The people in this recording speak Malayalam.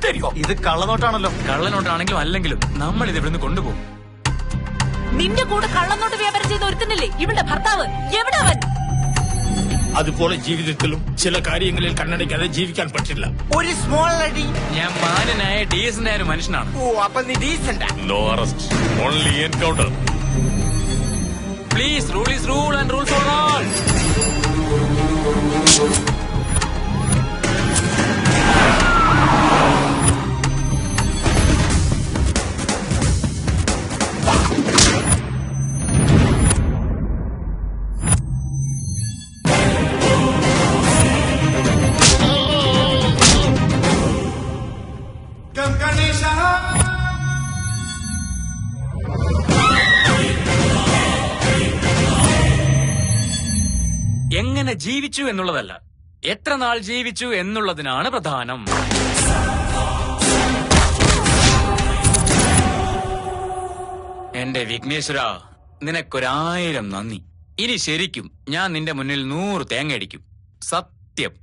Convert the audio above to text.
വിട്ടേരിക്കോ. ഇത് കള്ളനോട്ടാണല്ലോ. കള്ളനോട്ടാണെങ്കിലും അല്ലെങ്കിലും നമ്മൾ ഇത് ഇവിടുന്ന് കൊണ്ടുപോകും. നിന്റെ കൂടെ കള്ളനോട്ട് വ്യാപാരം ചെയ്ത ഒരുത്തനല്ലേ ഇവളുടെ ഭർത്താവ്? എവിടെ അവൻ? അതുപോലെ ജീവിതത്തിലും ചില കാര്യങ്ങളിൽ കണ്ണടയ്ക്കാതെ ജീവിക്കാൻ പറ്റില്ല. ഒരു സ്മോൾ അടി. ഞാൻ മാന്യനായ ഡീസന്റായ ഒരു മനുഷ്യനാണ്. ഓ, അപ്പൊ നീ ഡീസന്റാ? No arrest, only encounter. Please, rule is rule and rules for all. എങ്ങനെ ജീവിച്ചു എന്നുള്ളതല്ല, എത്ര നാൾ ജീവിച്ചു എന്നുള്ളതിനാണ് പ്രധാനം. എന്റെ വിഘ്നേശ്വര, നിനക്കൊരായിരം നന്ദി. ഇനി ശരിക്കും ഞാൻ നിന്റെ മുന്നിൽ 100 തേങ്ങ അടിക്കും. സത്യം.